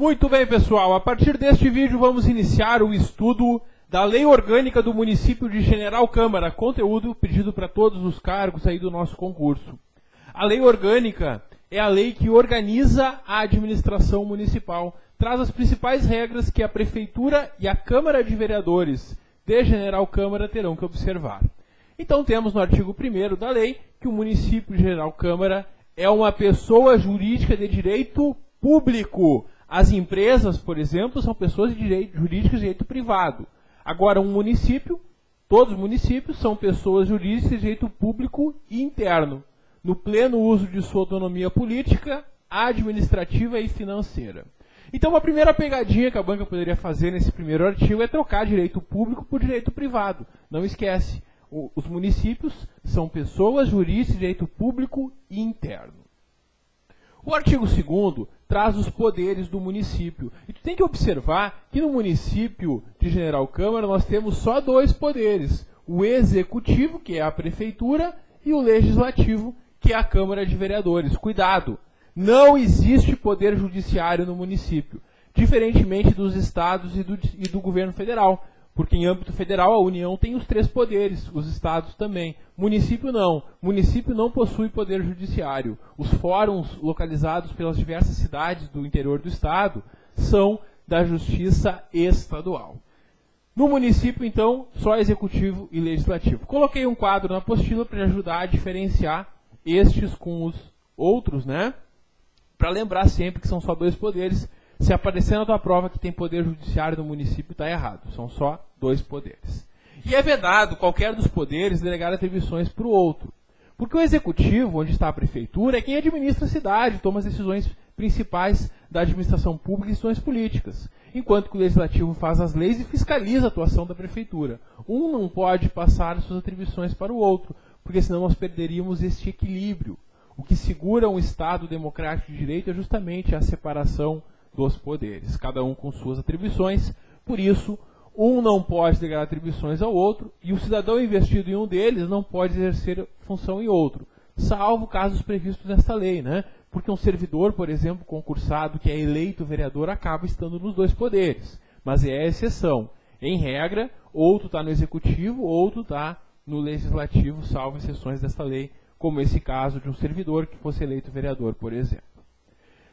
Muito bem, pessoal. A partir deste vídeo vamos iniciar o estudo da Lei Orgânica do Município de General Câmara, conteúdo pedido para todos os cargos aí do nosso concurso. A Lei Orgânica é a lei que organiza a administração municipal, traz as principais regras que a Prefeitura e a Câmara de Vereadores de General Câmara terão que observar. Então temos no artigo 1º da lei que o município de General Câmara é uma pessoa jurídica de direito público. As empresas, por exemplo, são pessoas de direito jurídicas de direito privado. Agora, um município, todos os municípios são pessoas jurídicas de direito público e interno, no pleno uso de sua autonomia política, administrativa e financeira. Então, a primeira pegadinha que a banca poderia fazer nesse primeiro artigo é trocar direito público por direito privado. Não esquece, os municípios são pessoas jurídicas de direito público e interno. O artigo 2º traz os poderes do município. E tu tem que observar que no município de General Câmara nós temos só dois poderes. O executivo, que é a prefeitura, e o legislativo, que é a Câmara de Vereadores. Cuidado! Não existe poder judiciário no município, diferentemente dos estados e do governo federal. Porque em âmbito federal a União tem os 3 poderes, os estados também. Município não. Município não possui poder judiciário. Os fóruns localizados pelas diversas cidades do interior do estado são da Justiça Estadual. No município, então, só executivo e legislativo. Coloquei um quadro na apostila para ajudar a diferenciar estes com os outros, né? Para lembrar sempre que são só 2 poderes. Se aparecer na tua prova que tem poder judiciário no município, está errado. São só 2 poderes. E é vedado qualquer dos poderes delegar atribuições para o outro. Porque o executivo, onde está a prefeitura, é quem administra a cidade, toma as decisões principais da administração pública e decisões políticas. Enquanto que o legislativo faz as leis e fiscaliza a atuação da prefeitura. Um não pode passar suas atribuições para o outro, porque senão nós perderíamos este equilíbrio. O que segura um Estado democrático de direito é justamente a separação dos poderes, cada um com suas atribuições. Por isso, um não pode delegar atribuições ao outro e o cidadão investido em um deles não pode exercer função em outro, salvo casos previstos nesta lei, né? Porque um servidor, por exemplo, concursado que é eleito vereador acaba estando nos 2 poderes, mas é a exceção. Em regra, outro está no executivo, outro está no legislativo, salvo exceções desta lei, como esse caso de um servidor que fosse eleito vereador, por exemplo.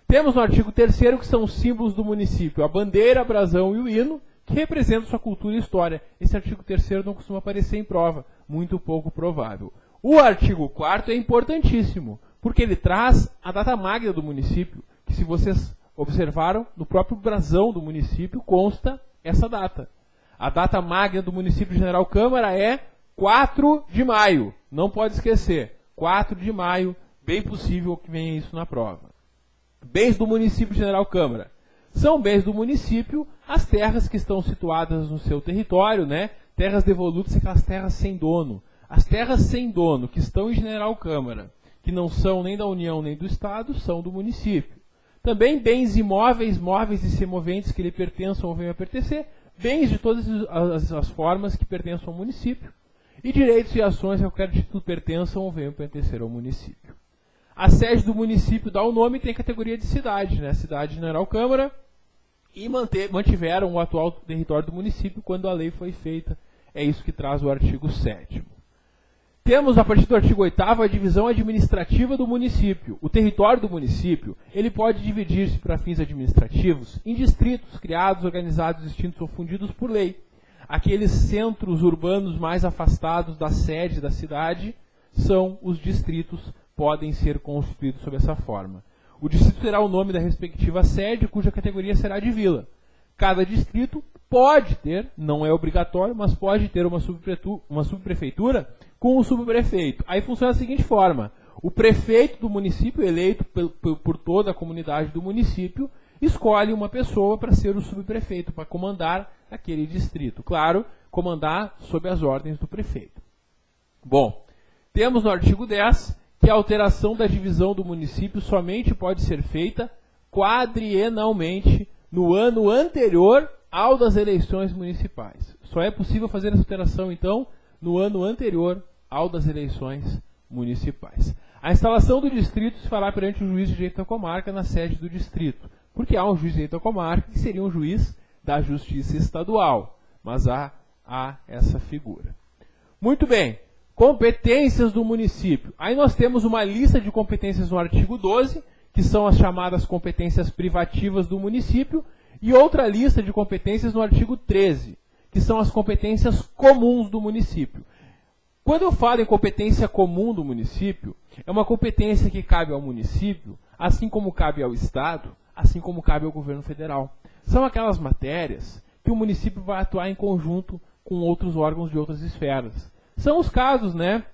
Temos no artigo 3º que são os símbolos do município, a bandeira, a brasão e o hino, que representam sua cultura e história. Esse artigo 3º não costuma aparecer em prova, muito pouco provável. O artigo 4º é importantíssimo, porque ele traz a data magna do município, que se vocês observaram, no próprio brasão do município consta essa data. A data magna do município de General Câmara é 4 de maio, não pode esquecer, 4 de maio, bem possível que venha isso na prova. Bens do município de General Câmara. São bens do município as terras que estão situadas no seu território, né? Terras devolutas, aquelas terras sem dono. As terras sem dono que estão em General Câmara, que não são nem da União nem do Estado, são do município. Também bens imóveis, móveis e semoventes que lhe pertençam ou venham a pertencer, bens de todas as formas que pertençam ao município, e direitos e ações que a qualquer título pertençam ou venham a pertencer ao município. A sede do município dá o nome e tem categoria de cidade, né? Cidade de General Câmara, e mantiveram o atual território do município quando a lei foi feita. É isso que traz o artigo 7º. Temos, a partir do artigo 8º, a divisão administrativa do município. O território do município, ele pode dividir-se para fins administrativos em distritos criados, organizados, extintos ou fundidos por lei. Aqueles centros urbanos mais afastados da sede da cidade são os distritos, podem ser constituídos sob essa forma. O distrito terá o nome da respectiva sede, cuja categoria será de vila. Cada distrito pode ter, não é obrigatório, mas pode ter uma subprefeitura com um subprefeito. Aí funciona da seguinte forma: o prefeito do município, eleito por toda a comunidade do município, escolhe uma pessoa para ser o subprefeito, para comandar aquele distrito. Claro, comandar sob as ordens do prefeito. Bom, temos no artigo 10 que a alteração da divisão do município somente pode ser feita quadrienalmente no ano anterior ao das eleições municipais. Só é possível fazer essa alteração, então, no ano anterior ao das eleições municipais. A instalação do distrito se fará perante o juiz de direito da comarca na sede do distrito. porque há um juiz eleito da comarca que seria um juiz da Justiça Estadual, mas há essa figura. Muito bem, competências do município. Aí nós temos uma lista de competências no artigo 12, que são as chamadas competências privativas do município, e outra lista de competências no artigo 13, que são as competências comuns do município. Quando eu falo em competência comum do município, é uma competência que cabe ao município, assim como cabe ao Estado, assim como cabe ao governo federal. São aquelas matérias que o município vai atuar em conjunto com outros órgãos de outras esferas. São os casos, né,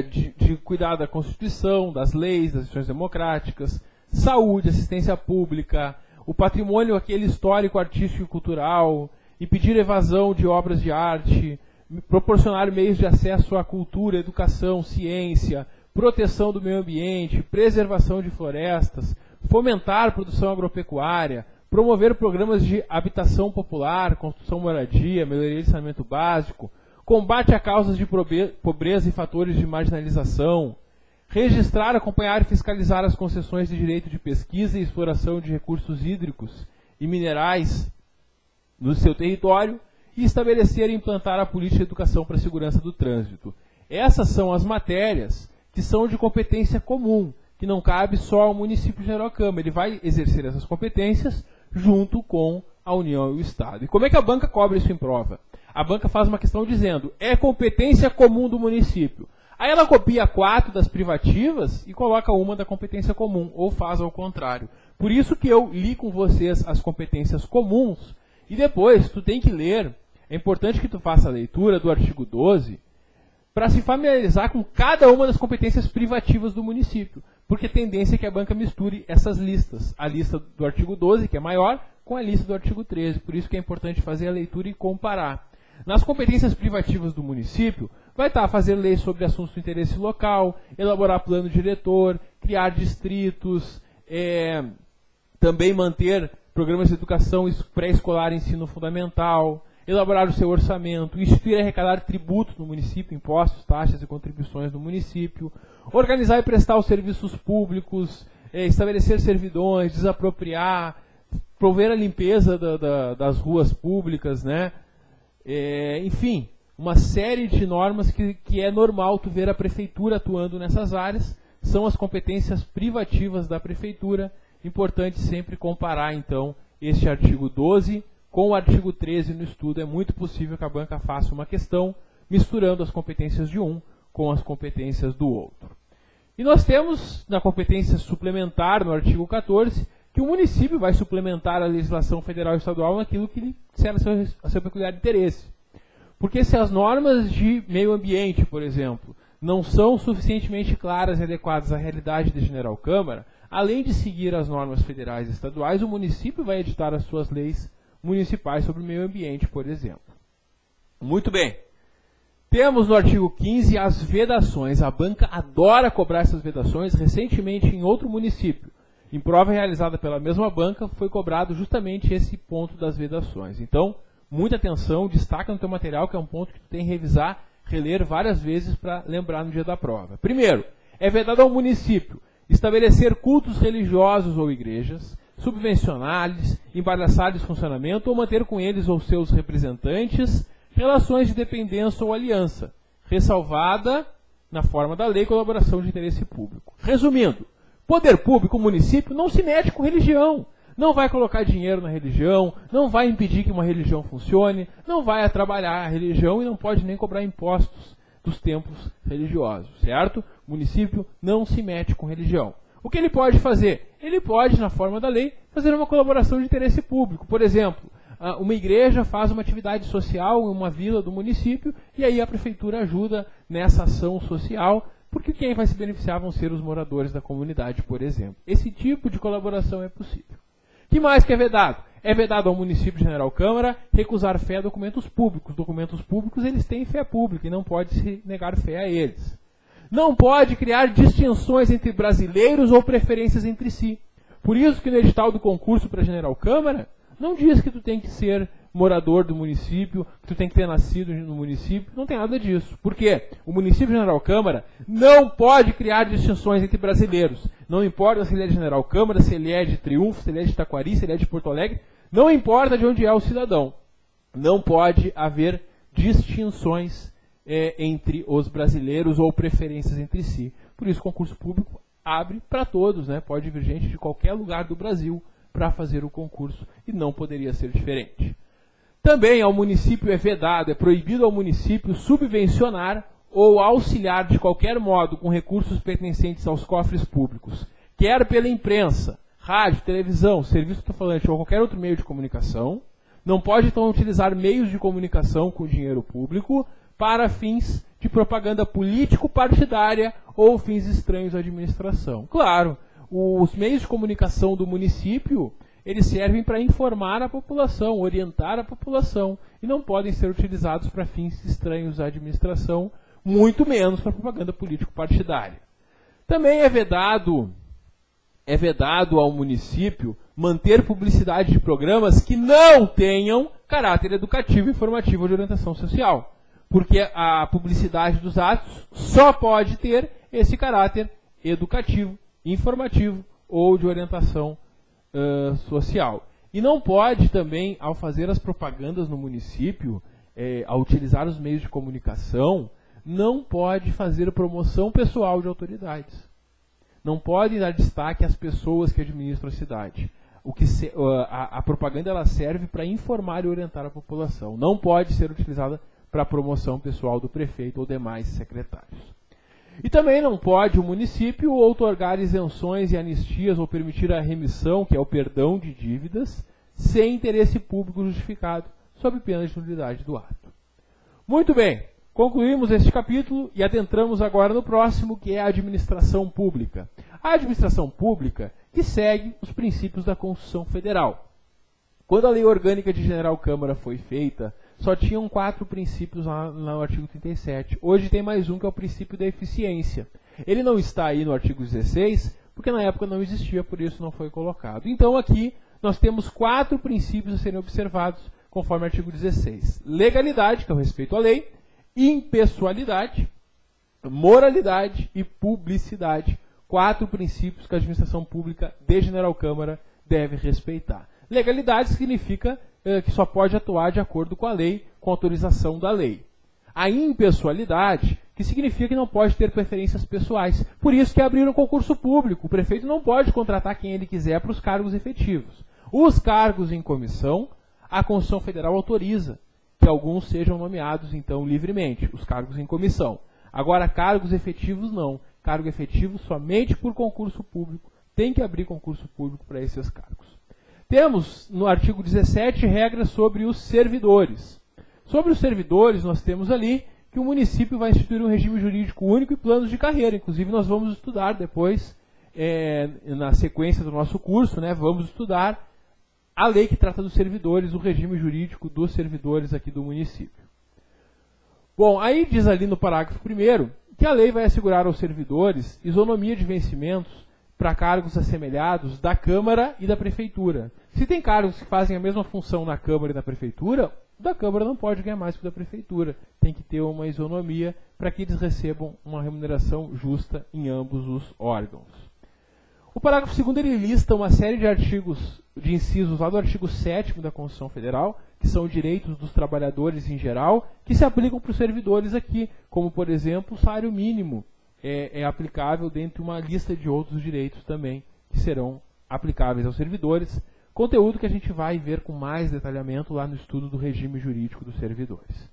de cuidar da Constituição, das leis, das instituições democráticas, saúde, assistência pública, o patrimônio aquele histórico, artístico e cultural, impedir evasão de obras de arte, proporcionar meios de acesso à cultura, educação, ciência, proteção do meio ambiente, preservação de florestas, fomentar a produção agropecuária, promover programas de habitação popular, construção moradia, melhoria de saneamento básico, combate a causas de pobreza e fatores de marginalização, registrar, acompanhar e fiscalizar as concessões de direito de pesquisa e exploração de recursos hídricos e minerais no seu território e estabelecer e implantar a política de educação para a segurança do trânsito. Essas são as matérias que são de competência comum, que não cabe só ao município de General Câmara. Ele vai exercer essas competências junto com a União e o Estado. E como é que a banca cobra isso em prova? A banca faz uma questão dizendo, é competência comum do município. Aí ela copia 4 das privativas e coloca uma da competência comum, ou faz ao contrário. Por isso que eu li com vocês as competências comuns, e depois tu tem que ler, é importante que tu faça a leitura do artigo 12, para se familiarizar com cada uma das competências privativas do município, porque a tendência é que a banca misture essas listas, a lista do artigo 12, que é maior, com a lista do artigo 13, por isso que é importante fazer a leitura e comparar. Nas competências privativas do município, vai estar fazer leis sobre assuntos de interesse local, elaborar plano diretor, criar distritos, também manter programas de educação pré-escolar e ensino fundamental, elaborar o seu orçamento, instituir e arrecadar tributos no município, impostos, taxas e contribuições do município, organizar e prestar os serviços públicos, estabelecer servidões, desapropriar, prover a limpeza das ruas públicas, né? Enfim, uma série de normas que é normal tu ver a prefeitura atuando nessas áreas, são as competências privativas da prefeitura. Importante sempre comparar, então, este artigo 12 com o artigo 13 no estudo. É muito possível que a banca faça uma questão misturando as competências de um com as competências do outro. E nós temos, na competência suplementar, no artigo 14, que o município vai suplementar a legislação federal e estadual naquilo que lhe serve a seu peculiar interesse. Porque se as normas de meio ambiente, por exemplo, não são suficientemente claras e adequadas à realidade de General Câmara, além de seguir as normas federais e estaduais, o município vai editar as suas leis municipais sobre o meio ambiente, por exemplo. Muito bem. Temos no artigo 15 as vedações. A banca adora cobrar essas vedações. Recentemente, em outro município, em prova realizada pela mesma banca, foi cobrado justamente esse ponto das vedações. Então, muita atenção, destaca no teu material, que é um ponto que tu tem que revisar, reler várias vezes para lembrar no dia da prova. Primeiro, é vedado ao município estabelecer cultos religiosos ou igrejas, subvencionar-lhes, embaraçar-lhes funcionamento ou manter com eles ou seus representantes relações de dependência ou aliança, ressalvada, na forma da lei, colaboração de interesse público. Resumindo, poder público, o município, não se mete com religião, não vai colocar dinheiro na religião, não vai impedir que uma religião funcione, não vai trabalhar a religião e não pode nem cobrar impostos dos templos religiosos, certo? O município não se mete com religião. O que ele pode fazer? Ele pode, na forma da lei, fazer uma colaboração de interesse público. Por exemplo, uma igreja faz uma atividade social em uma vila do município e aí a prefeitura ajuda nessa ação social, porque quem vai se beneficiar vão ser os moradores da comunidade, por exemplo. Esse tipo de colaboração é possível. O que mais que é vedado? É vedado ao município de General Câmara recusar fé a documentos públicos. Documentos públicos, eles têm fé pública e não pode se negar fé a eles. Não pode criar distinções entre brasileiros ou preferências entre si. Por isso que no edital do concurso para General Câmara, não diz que tu tem que ser morador do município, que tu tem que ter nascido no município. Não tem nada disso. Por quê? O município de General Câmara não pode criar distinções entre brasileiros. Não importa se ele é de General Câmara, se ele é de Triunfo, se ele é de Taquari, se ele é de Porto Alegre. Não importa de onde é o cidadão. Não pode haver distinções entre os brasileiros ou preferências entre si. Por isso, o concurso público abre para todos, né? Pode vir gente de qualquer lugar do Brasil para fazer o concurso e não poderia ser diferente. Também ao município é vedado, é proibido ao município subvencionar ou auxiliar de qualquer modo com recursos pertencentes aos cofres públicos, quer pela imprensa, rádio, televisão, serviço alto-falante ou qualquer outro meio de comunicação. Não pode, então, utilizar meios de comunicação com dinheiro público para fins de propaganda político-partidária ou fins estranhos à administração. Claro, os meios de comunicação do município, eles servem para informar a população, orientar a população, e não podem ser utilizados para fins estranhos à administração, muito menos para propaganda político-partidária. Também é vedado ao município manter publicidade de programas que não tenham caráter educativo, informativo ou de orientação social. Porque a publicidade dos atos só pode ter esse caráter educativo, informativo ou de orientação social. E não pode também, ao fazer as propagandas no município, ao utilizar os meios de comunicação, não pode fazer promoção pessoal de autoridades. Não pode dar destaque às pessoas que administram a cidade. A propaganda ela serve para informar e orientar a população. Não pode ser utilizada para a promoção pessoal do prefeito ou demais secretários. E também não pode o município outorgar isenções e anistias ou permitir a remissão, que é o perdão de dívidas, sem interesse público justificado, sob pena de nulidade do ato. Muito bem, concluímos este capítulo e adentramos agora no próximo, que é a administração pública. A administração pública que segue os princípios da Constituição Federal. Quando a Lei Orgânica de General Câmara foi feita, só tinham 4 princípios lá no artigo 37. Hoje tem mais um, que é o princípio da eficiência. Ele não está aí no artigo 16, porque na época não existia, por isso não foi colocado. Então aqui nós temos 4 princípios a serem observados, conforme o artigo 16. Legalidade, que é o respeito à lei, impessoalidade, moralidade e publicidade. 4 princípios que a administração pública de General Câmara deve respeitar. Legalidade significa que só pode atuar de acordo com a lei, com autorização da lei. A impessoalidade, que significa que não pode ter preferências pessoais. Por isso que abriram concurso público. O prefeito não pode contratar quem ele quiser para os cargos efetivos. Os cargos em comissão, a Constituição Federal autoriza que alguns sejam nomeados, então, livremente, os cargos em comissão. Agora, cargos efetivos não. Cargo efetivo somente por concurso público. Tem que abrir concurso público para esses cargos. Temos, no artigo 17, regras sobre os servidores. Sobre os servidores, nós temos ali que o município vai instituir um regime jurídico único e planos de carreira. Inclusive, nós vamos estudar depois, na sequência do nosso curso, né, vamos estudar a lei que trata dos servidores, o regime jurídico dos servidores aqui do município. Bom, aí diz ali no parágrafo 1º que a lei vai assegurar aos servidores isonomia de vencimentos para cargos assemelhados da Câmara e da Prefeitura. Se tem cargos que fazem a mesma função na Câmara e na Prefeitura, da Câmara não pode ganhar mais que o da Prefeitura. Tem que ter uma isonomia para que eles recebam uma remuneração justa em ambos os órgãos. O parágrafo 2º ele lista uma série de artigos, de incisos lá do artigo 7º da Constituição Federal, que são direitos dos trabalhadores em geral, que se aplicam para os servidores aqui, como, por exemplo, o salário mínimo é aplicável dentre uma lista de outros direitos também, que serão aplicáveis aos servidores, conteúdo que a gente vai ver com mais detalhamento lá no estudo do regime jurídico dos servidores.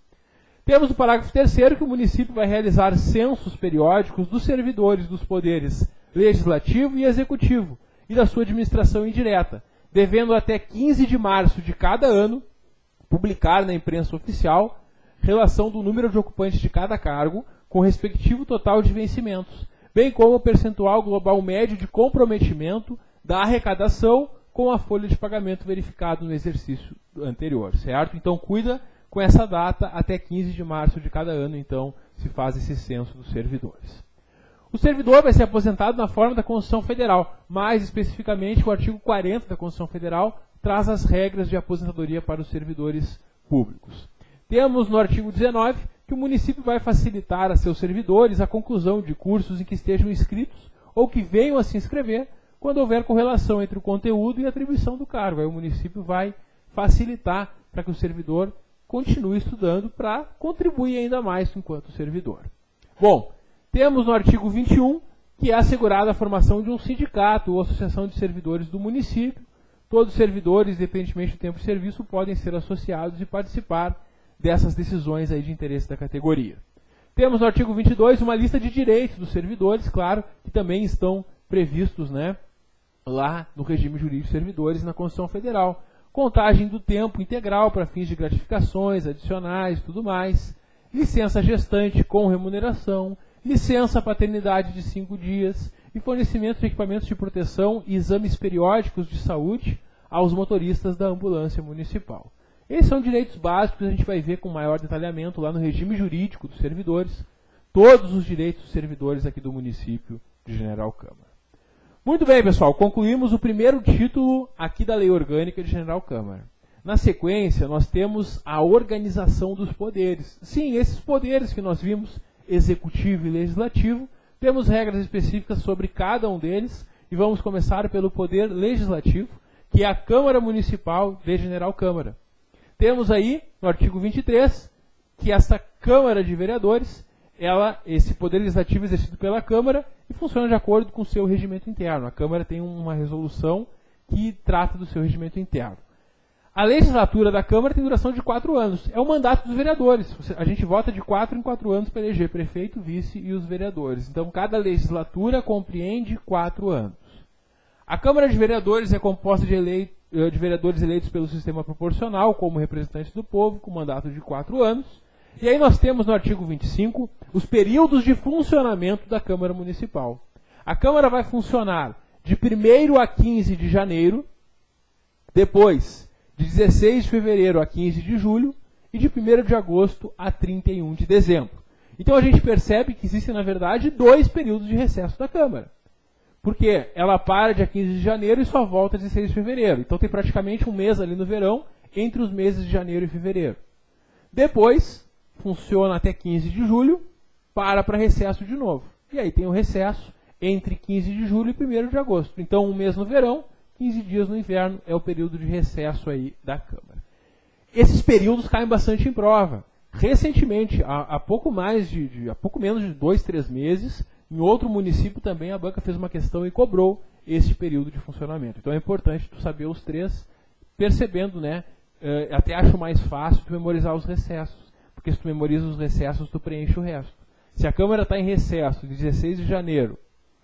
Temos o parágrafo 3º que o município vai realizar censos periódicos dos servidores dos poderes legislativo e executivo e da sua administração indireta, devendo até 15 de março de cada ano publicar na imprensa oficial relação do número de ocupantes de cada cargo com o respectivo total de vencimentos, bem como o percentual global médio de comprometimento da arrecadação com a folha de pagamento verificado no exercício anterior, certo? Então, cuida com essa data, até 15 de março de cada ano, então, se faz esse censo dos servidores. O servidor vai ser aposentado na forma da Constituição Federal. Mais especificamente, o artigo 40 da Constituição Federal traz as regras de aposentadoria para os servidores públicos. Temos no artigo 19 que o município vai facilitar a seus servidores a conclusão de cursos em que estejam inscritos ou que venham a se inscrever quando houver correlação entre o conteúdo e a atribuição do cargo. Aí o município vai facilitar para que o servidor continue estudando para contribuir ainda mais enquanto servidor. Bom, temos no artigo 21 que é assegurada a formação de um sindicato ou associação de servidores do município. Todos os servidores, independentemente do tempo de serviço, podem ser associados e participar dessas decisões aí de interesse da categoria. Temos no artigo 22 uma lista de direitos dos servidores, claro, que também estão previstos, né, lá no regime jurídico de servidores na Constituição Federal. Contagem do tempo integral para fins de gratificações adicionais e tudo mais. Licença gestante com remuneração. Licença paternidade de 5 dias. E fornecimento de equipamentos de proteção e exames periódicos de saúde aos motoristas da ambulância municipal. Esses são direitos básicos que a gente vai ver com maior detalhamento lá no regime jurídico dos servidores. Todos os direitos dos servidores aqui do município de General Câmara. Muito bem, pessoal, concluímos o primeiro título aqui da Lei Orgânica de General Câmara. Na sequência, nós temos a organização dos poderes. Sim, esses poderes que nós vimos, executivo e legislativo, temos regras específicas sobre cada um deles e vamos começar pelo poder legislativo, que é a Câmara Municipal de General Câmara. Temos aí, no artigo 23, que essa Câmara de Vereadores, esse poder legislativo é exercido pela Câmara e funciona de acordo com o seu regimento interno. A Câmara tem uma resolução que trata do seu regimento interno. A legislatura da Câmara tem duração de 4 anos. É o mandato dos vereadores. A gente vota de 4 em 4 anos para eleger prefeito, vice e os vereadores. Então, cada legislatura compreende 4 anos. A Câmara de Vereadores é composta de vereadores eleitos pelo sistema proporcional, como representantes do povo, com mandato de 4 anos. E aí nós temos no artigo 25 os períodos de funcionamento da Câmara Municipal. A Câmara vai funcionar de 1º a 15 de janeiro, depois de 16 de fevereiro a 15 de julho e de 1º de agosto a 31 de dezembro. Então a gente percebe que existem, na verdade, 2 períodos de recesso da Câmara. Porque ela para dia 15 de janeiro e só volta a 16 de fevereiro. Então tem praticamente um mês ali no verão, entre os meses de janeiro e fevereiro. Depois, funciona até 15 de julho, para recesso de novo. E aí tem o recesso entre 15 de julho e 1º de agosto. Então, um mês no verão, 15 dias no inverno, é o período de recesso aí da Câmara. Esses períodos caem bastante em prova. Recentemente, há pouco menos de 2, 3 meses, em outro município também a banca fez uma questão e cobrou esse período de funcionamento. Então é importante tu saber os 3, percebendo, né? Até acho mais fácil tu memorizar os recessos. Porque se tu memoriza os recessos, tu preenche o resto. Se a Câmara está em recesso de 16 de janeiro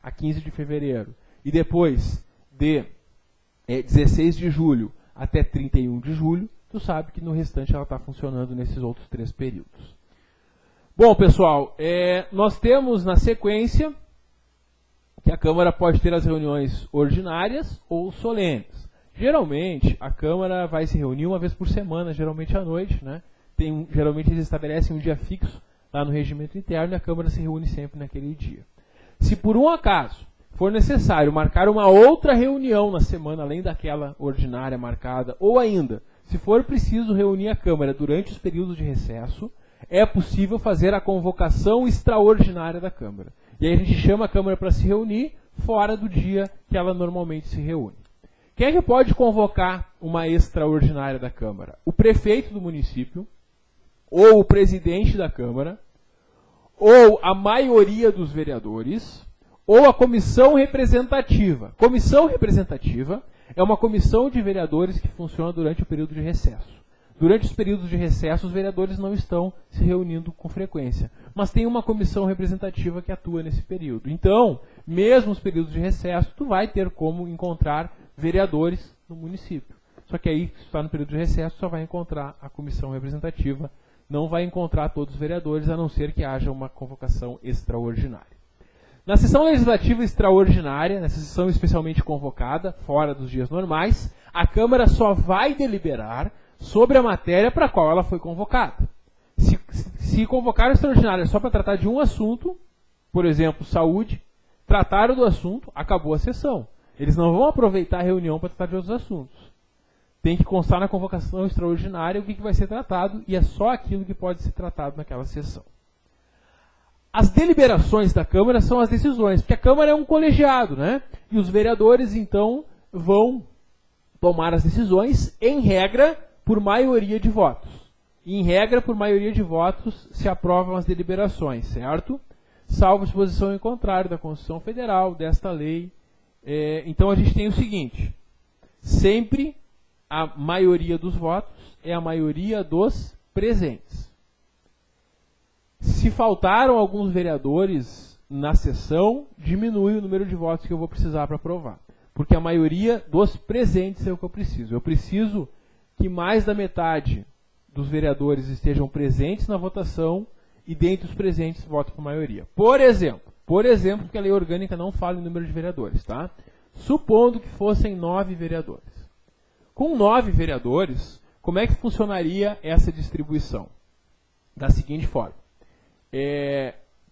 a 15 de fevereiro, e depois de 16 de julho até 31 de julho, tu sabe que no restante ela está funcionando nesses outros 3 períodos. Bom, pessoal, nós temos na sequência que a Câmara pode ter as reuniões ordinárias ou solenes. Geralmente, a Câmara vai se reunir uma vez por semana, geralmente à noite, né? Geralmente eles estabelecem um dia fixo lá no regimento interno e a Câmara se reúne sempre naquele dia. Se por um acaso for necessário marcar uma outra reunião na semana, além daquela ordinária marcada, ou ainda, se for preciso reunir a Câmara durante os períodos de recesso, é possível fazer a convocação extraordinária da Câmara. E aí a gente chama a Câmara para se reunir fora do dia que ela normalmente se reúne. Quem é que pode convocar uma extraordinária da Câmara? O prefeito do município, ou o presidente da Câmara, ou a maioria dos vereadores, ou a comissão representativa. Comissão representativa é uma comissão de vereadores que funciona durante o período de recesso. Durante os períodos de recesso, os vereadores não estão se reunindo com frequência, mas tem uma comissão representativa que atua nesse período. Então, mesmo os períodos de recesso, tu vai ter como encontrar vereadores no município. Só que aí, se está no período de recesso, só vai encontrar a comissão representativa, não vai encontrar todos os vereadores, a não ser que haja uma convocação extraordinária. Na sessão legislativa extraordinária, nessa sessão especialmente convocada, fora dos dias normais, a Câmara só vai deliberar sobre a matéria para a qual ela foi convocada. Se convocar a extraordinária só para tratar de um assunto, por exemplo, saúde, trataram do assunto, acabou a sessão. Eles não vão aproveitar a reunião para tratar de outros assuntos. Tem que constar na convocação extraordinária o que vai ser tratado e é só aquilo que pode ser tratado naquela sessão. As deliberações da Câmara são as decisões, porque a Câmara é um colegiado, né? E os vereadores, então, vão tomar as decisões, em regra, por maioria de votos. E, em regra, por maioria de votos, se aprovam as deliberações, certo? Salvo disposição em contrário da Constituição Federal, desta lei. Então, a gente tem o seguinte, sempre a maioria dos votos é a maioria dos presentes. Se faltaram alguns vereadores na sessão, diminui o número de votos que eu vou precisar para aprovar. Porque a maioria dos presentes é o que eu preciso. Eu preciso que mais da metade dos vereadores estejam presentes na votação e dentre os presentes votem por maioria. Por exemplo, porque a lei orgânica não fala em número de vereadores, tá? Supondo que fossem 9 vereadores. Com 9 vereadores, como é que funcionaria essa distribuição? Da seguinte forma.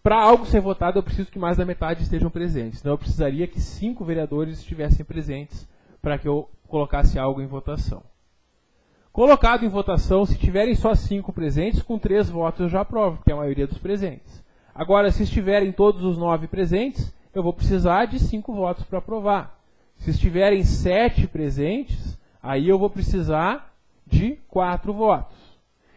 Para algo ser votado, eu preciso que mais da metade estejam presentes. Então, eu precisaria que 5 vereadores estivessem presentes para que eu colocasse algo em votação. Colocado em votação, se tiverem só 5 presentes, com 3 votos eu já aprovo, porque é a maioria dos presentes. Agora, se estiverem todos os 9 presentes, eu vou precisar de 5 votos para aprovar. Se estiverem 7 presentes, aí eu vou precisar de 4 votos.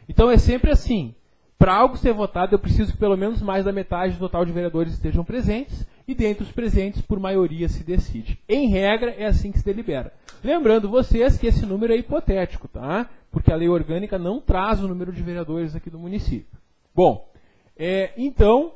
Então, é sempre assim. Para algo ser votado, eu preciso que pelo menos mais da metade do total de vereadores estejam presentes, e dentre os presentes, por maioria, se decide. Em regra, é assim que se delibera. Lembrando vocês que esse número é hipotético, tá? Porque a lei orgânica não traz o número de vereadores aqui do município. Bom, então,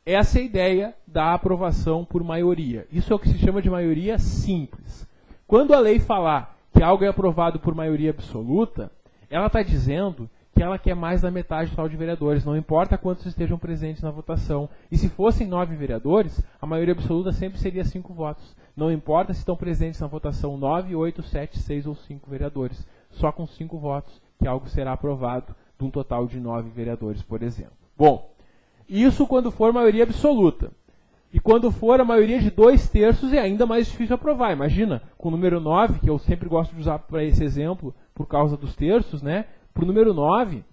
essa é a ideia da aprovação por maioria. Isso é o que se chama de maioria simples. Quando a lei falar que algo é aprovado por maioria absoluta, ela está dizendo que ela quer mais da metade do total de vereadores, não importa quantos estejam presentes na votação. E se fossem 9 vereadores, a maioria absoluta sempre seria 5 votos. Não importa se estão presentes na votação 9, 8, 7, 6 ou 5 vereadores. Só com 5 votos que algo será aprovado de um total de 9 vereadores, por exemplo. Bom, isso quando for maioria absoluta. E quando for a maioria de 2/3 é ainda mais difícil aprovar. Imagina, com o número 9, que eu sempre gosto de usar para esse exemplo, por causa dos terços, né? Para o número 9,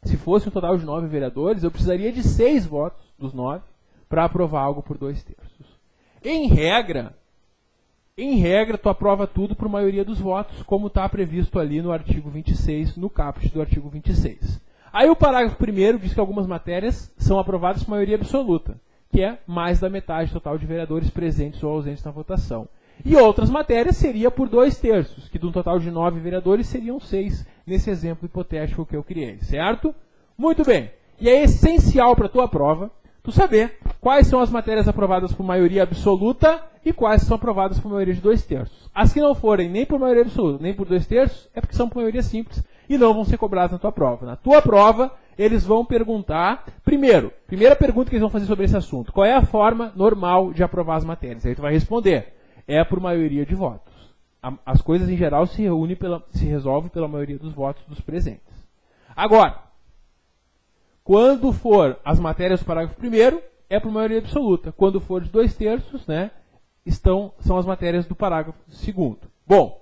se fosse um total de 9 vereadores, eu precisaria de 6 votos dos 9 para aprovar algo por 2/3. Em regra, tu aprova tudo por maioria dos votos, como está previsto ali no artigo 26, no caput do artigo 26. Aí o parágrafo 1º diz que algumas matérias são aprovadas por maioria absoluta, que é mais da metade do total de vereadores presentes ou ausentes na votação. E outras matérias seria por 2/3, que de um total de 9 vereadores seriam 6, nesse exemplo hipotético que eu criei, certo? Muito bem. E é essencial para a tua prova tu saber quais são as matérias aprovadas por maioria absoluta e quais são aprovadas por maioria de 2/3. As que não forem nem por maioria absoluta, nem por 2/3, é porque são por maioria simples e não vão ser cobradas na tua prova. Na tua prova, eles vão perguntar, primeira pergunta que eles vão fazer sobre esse assunto, qual é a forma normal de aprovar as matérias? Aí tu vai responder, é por maioria de votos. As coisas em geral se resolvem pela maioria dos votos dos presentes. Agora, quando for as matérias do parágrafo 1º, é por maioria absoluta. Quando for de 2/3, né, são as matérias do parágrafo 2º. Bom,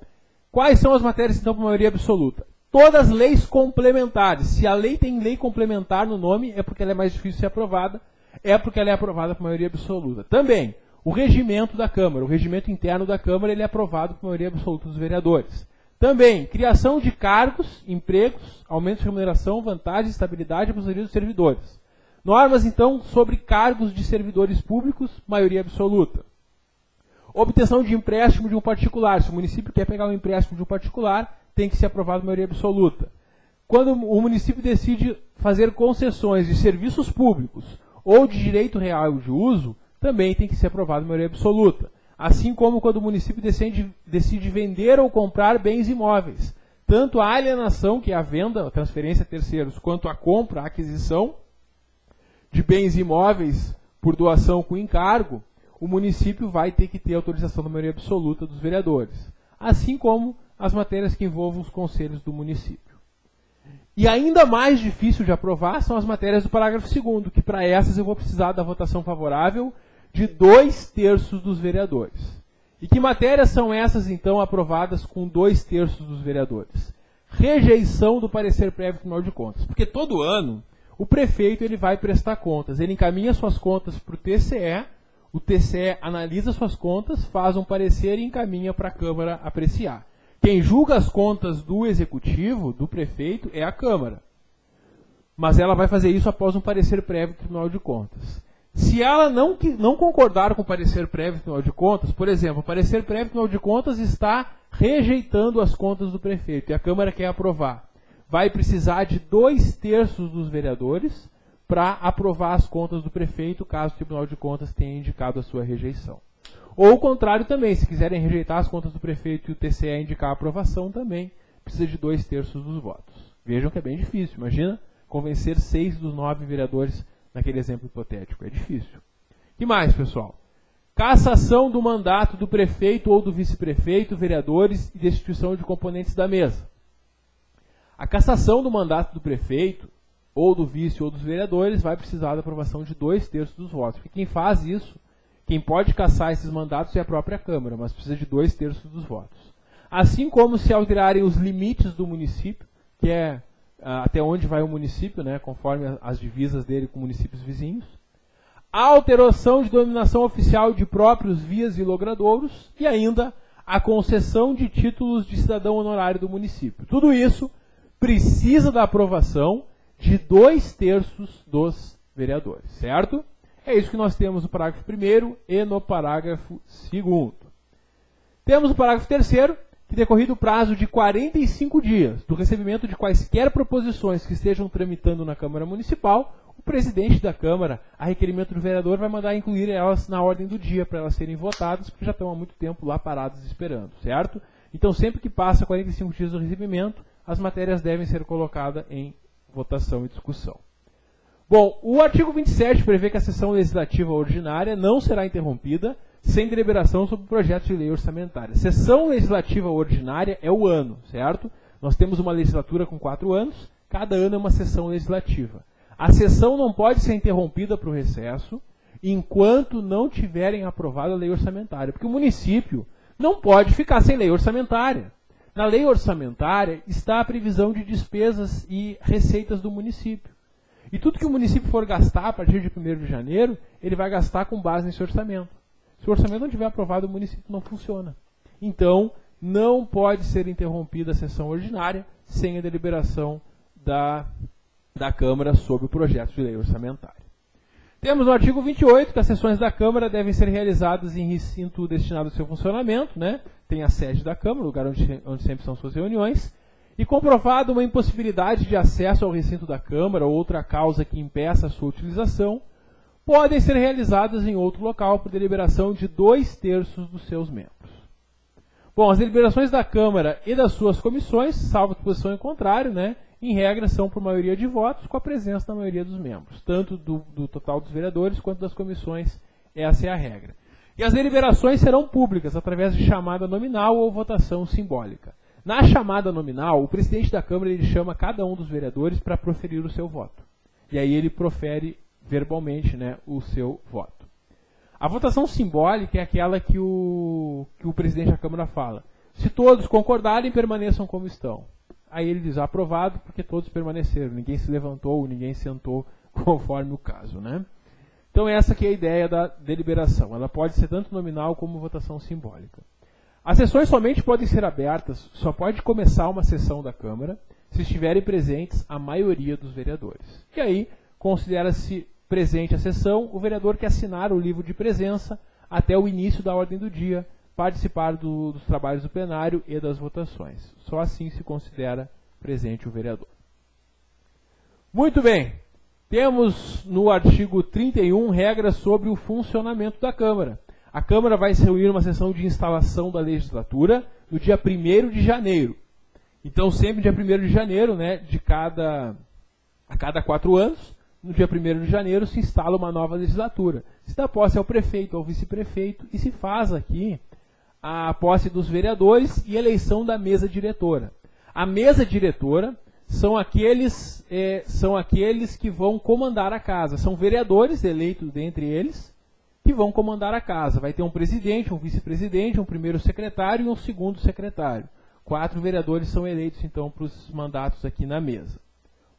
quais são as matérias então por maioria absoluta? Todas as leis complementares. Se a lei tem lei complementar no nome, é porque ela é mais difícil de ser aprovada, é porque ela é aprovada por maioria absoluta. Também, o regimento da Câmara, o regimento interno da Câmara, ele é aprovado por maioria absoluta dos vereadores. Também, criação de cargos, empregos, aumento de remuneração, vantagens, estabilidade e aposentadoria dos servidores. Normas, então, sobre cargos de servidores públicos, maioria absoluta. Obtenção de empréstimo de um particular. Se o município quer pegar um empréstimo de um particular, tem que ser aprovado por maioria absoluta. Quando o município decide fazer concessões de serviços públicos ou de direito real de uso, também tem que ser aprovado por maioria absoluta. Assim como quando o município decide vender ou comprar bens imóveis. Tanto a alienação, que é a venda, a transferência a terceiros, quanto a compra, a aquisição de bens imóveis por doação com encargo, o município vai ter que ter autorização da maioria absoluta dos vereadores. Assim como as matérias que envolvam os conselhos do município. E ainda mais difícil de aprovar são as matérias do parágrafo 2º, que para essas eu vou precisar da votação favorável de 2/3 dos vereadores. E que matérias são essas, então, aprovadas com 2/3 dos vereadores? Rejeição do parecer prévio do Tribunal de Contas. Porque todo ano o prefeito ele vai prestar contas, ele encaminha suas contas para o TCE analisa suas contas, faz um parecer e encaminha para a Câmara apreciar. Quem julga as contas do Executivo, do prefeito, é a Câmara. Mas ela vai fazer isso após um parecer prévio do Tribunal de Contas. Se ela não concordar com o parecer prévio do Tribunal de Contas, por exemplo, o parecer prévio do Tribunal de Contas está rejeitando as contas do prefeito e a Câmara quer aprovar. Vai precisar de 2/3 dos vereadores para aprovar as contas do prefeito, caso o Tribunal de Contas tenha indicado a sua rejeição. Ou o contrário também, se quiserem rejeitar as contas do prefeito e o TCE indicar a aprovação também, precisa de 2/3 dos votos. Vejam que é bem difícil, imagina convencer 6 dos 9 vereadores naquele exemplo hipotético, é difícil. O que mais, pessoal? Cassação do mandato do prefeito ou do vice-prefeito, vereadores e destituição de componentes da mesa. A cassação do mandato do prefeito, ou do vice ou dos vereadores, vai precisar da aprovação de 2/3 dos votos. Porque quem faz isso, quem pode cassar esses mandatos é a própria Câmara, mas precisa de 2/3 dos votos. Assim como se alterarem os limites do município, que é até onde vai o município, né, conforme as divisas dele com municípios vizinhos. A alteração de denominação oficial de próprios vias e logradouros e ainda a concessão de títulos de cidadão honorário do município. Tudo isso precisa da aprovação de 2/3 dos vereadores, certo? É isso que nós temos no parágrafo 1º e no parágrafo 2º. Temos o parágrafo 3º, que decorrido o prazo de 45 dias do recebimento de quaisquer proposições que estejam tramitando na Câmara Municipal, o presidente da Câmara, a requerimento do vereador, vai mandar incluir elas na ordem do dia para elas serem votadas, porque já estão há muito tempo lá paradas esperando, certo? Então, sempre que passa 45 dias do recebimento, as matérias devem ser colocadas em votação e discussão. Bom, o artigo 27 prevê que a sessão legislativa ordinária não será interrompida sem deliberação sobre projetos de lei orçamentária. Sessão legislativa ordinária é o ano, certo? Nós temos uma legislatura com 4 anos, cada ano é uma sessão legislativa. A sessão não pode ser interrompida para o recesso enquanto não tiverem aprovado a lei orçamentária, porque o município não pode ficar sem lei orçamentária. Na lei orçamentária está a previsão de despesas e receitas do município. E tudo que o município for gastar a partir de 1º de janeiro, ele vai gastar com base nesse orçamento. Se o orçamento não estiver aprovado, o município não funciona. Então, não pode ser interrompida a sessão ordinária sem a deliberação da Câmara sobre o projeto de lei orçamentária. Temos no artigo 28 que as sessões da Câmara devem ser realizadas em recinto destinado ao seu funcionamento, né? Tem a sede da Câmara, o lugar onde sempre são suas reuniões, e comprovada uma impossibilidade de acesso ao recinto da Câmara ou outra causa que impeça a sua utilização, podem ser realizadas em outro local por deliberação de 2/3 dos seus membros. Bom, as deliberações da Câmara e das suas comissões, salvo posição em contrário, né, em regra são por maioria de votos, com a presença da maioria dos membros, tanto do total dos vereadores quanto das comissões, essa é a regra. E as deliberações serão públicas, através de chamada nominal ou votação simbólica. Na chamada nominal, o presidente da Câmara ele chama cada um dos vereadores para proferir o seu voto. E aí ele profere verbalmente, né, o seu voto. A votação simbólica é aquela que o presidente da Câmara fala. Se todos concordarem, permaneçam como estão. Aí ele diz aprovado porque todos permaneceram. Ninguém se levantou, ninguém sentou, conforme o caso, né? Então essa que é a ideia da deliberação. Ela pode ser tanto nominal como votação simbólica. As sessões somente podem ser abertas, só pode começar uma sessão da Câmara se estiverem presentes a maioria dos vereadores. E aí considera-se presente a sessão o vereador que assinar o livro de presença até o início da ordem do dia, participar dos trabalhos do plenário e das votações. Só assim se considera presente o vereador. Muito bem. Temos no artigo 31 regras sobre o funcionamento da Câmara. A Câmara vai se reunir numa sessão de instalação da legislatura no dia 1º de janeiro. Então, sempre dia 1º de janeiro, né, a cada 4 anos, no dia 1º de janeiro, se instala uma nova legislatura. Se dá posse ao prefeito, ao vice-prefeito, e se faz aqui a posse dos vereadores e eleição da mesa diretora. A mesa diretora são aqueles que vão comandar a casa. São vereadores eleitos dentre eles que vão comandar a casa. Vai ter um presidente, um vice-presidente, um primeiro secretário e um segundo secretário. 4 vereadores são eleitos, então, para os mandatos aqui na mesa.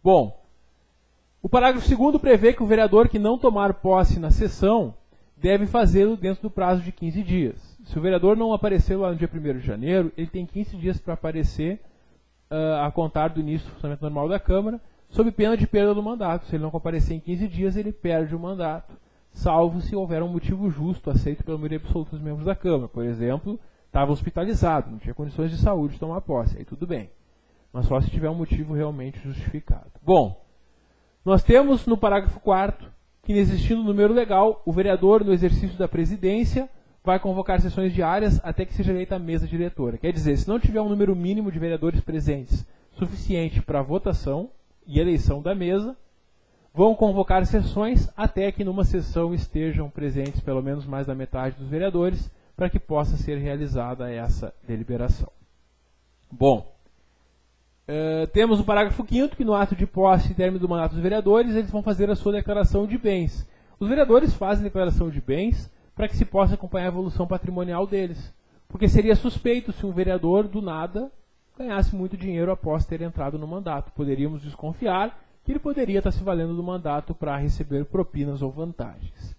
Bom, o parágrafo 2º prevê que o vereador que não tomar posse na sessão deve fazê-lo dentro do prazo de 15 dias. Se o vereador não aparecer lá no dia 1º de janeiro, ele tem 15 dias para aparecer a contar do início do funcionamento normal da Câmara, sob pena de perda do mandato. Se ele não comparecer em 15 dias, ele perde o mandato, salvo se houver um motivo justo aceito pela maioria absoluta dos membros da Câmara. Por exemplo, estava hospitalizado, não tinha condições de saúde de tomar posse, aí tudo bem. Mas só se tiver um motivo realmente justificado. Bom, nós temos no parágrafo 4º que, existindo número legal, o vereador, no exercício da presidência, vai convocar sessões diárias até que seja eleita a mesa diretora. Quer dizer, se não tiver um número mínimo de vereadores presentes suficiente para a votação e eleição da mesa, vão convocar sessões até que numa sessão estejam presentes pelo menos mais da metade dos vereadores para que possa ser realizada essa deliberação. Bom, temos o parágrafo 5º, que no ato de posse e término do mandato dos vereadores, eles vão fazer a sua declaração de bens. Os vereadores fazem declaração de bens para que se possa acompanhar a evolução patrimonial deles. Porque seria suspeito se um vereador, do nada, ganhasse muito dinheiro após ter entrado no mandato. Poderíamos desconfiar que ele poderia estar se valendo do mandato para receber propinas ou vantagens.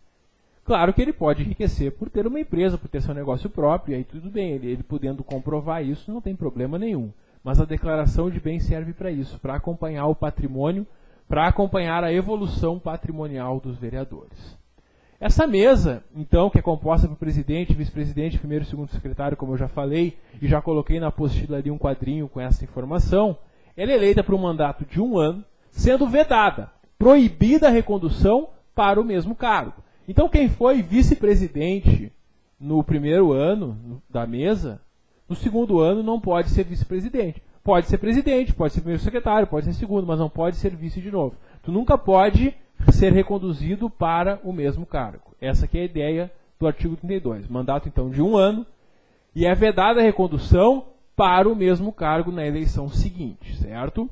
Claro que ele pode enriquecer por ter uma empresa, por ter seu negócio próprio, e aí tudo bem, ele podendo comprovar isso, não tem problema nenhum. Mas a declaração de bens serve para isso, para acompanhar o patrimônio, para acompanhar a evolução patrimonial dos vereadores. Essa mesa, então, que é composta por presidente, vice-presidente, primeiro e segundo secretário, como eu já falei, e já coloquei na apostila ali um quadrinho com essa informação, ela é eleita por um mandato de 1 ano, sendo vedada, proibida a recondução para o mesmo cargo. Então, quem foi vice-presidente no primeiro ano da mesa, no segundo ano não pode ser vice-presidente. Pode ser presidente, pode ser primeiro secretário, pode ser segundo, mas não pode ser vice de novo. Tu nunca pode ser reconduzido para o mesmo cargo. Essa aqui é a ideia do artigo 32. Mandato, então, de 1 ano, e é vedada a recondução para o mesmo cargo na eleição seguinte, certo?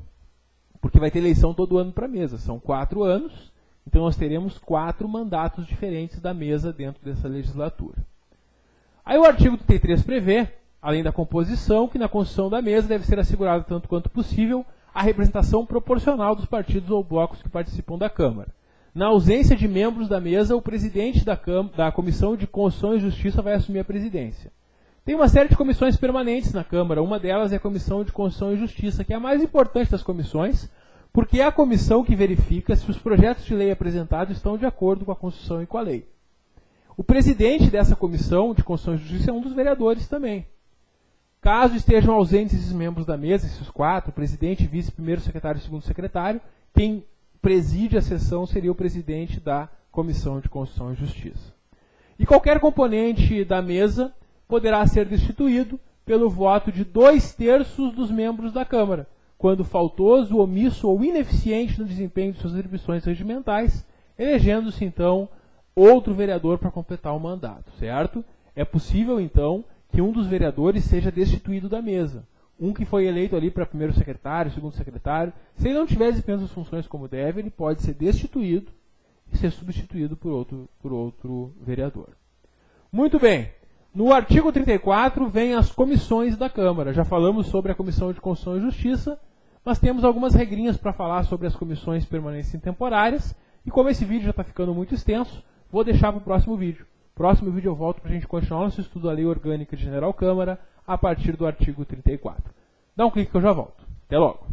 Porque vai ter eleição todo ano para a mesa. São 4 anos, então nós teremos 4 mandatos diferentes da mesa dentro dessa legislatura. Aí o artigo 33 prevê, além da composição, que na construção da mesa deve ser assegurada tanto quanto possível a representação proporcional dos partidos ou blocos que participam da Câmara. Na ausência de membros da mesa, o presidente da Comissão de Constituição e Justiça vai assumir a presidência. Tem uma série de comissões permanentes na Câmara, uma delas é a Comissão de Constituição e Justiça, que é a mais importante das comissões, porque é a comissão que verifica se os projetos de lei apresentados estão de acordo com a Constituição e com a lei. O presidente dessa Comissão de Constituição e Justiça é um dos vereadores também. Caso estejam ausentes esses membros da mesa, esses 4, presidente, vice, primeiro secretário e segundo secretário, quem preside a sessão seria o presidente da Comissão de Constituição e Justiça. E qualquer componente da mesa poderá ser destituído pelo voto de 2/3 dos membros da Câmara, quando faltoso, omisso ou ineficiente no desempenho de suas atribuições regimentais, elegendo-se, então, outro vereador para completar o mandato, certo? É possível, então, que um dos vereadores seja destituído da mesa. Um que foi eleito ali para primeiro secretário, segundo secretário, se ele não tiver desempenhando as funções como deve, ele pode ser destituído e ser substituído por outro vereador. Muito bem. No artigo 34 vem as comissões da Câmara. Já falamos sobre a Comissão de Constituição e Justiça, mas temos algumas regrinhas para falar sobre as comissões permanentes e temporárias, e como esse vídeo já está ficando muito extenso, vou deixar para o próximo vídeo. Próximo vídeo eu volto para a gente continuar nosso estudo da Lei Orgânica de General Câmara a partir do artigo 34. Dá um clique que eu já volto. Até logo!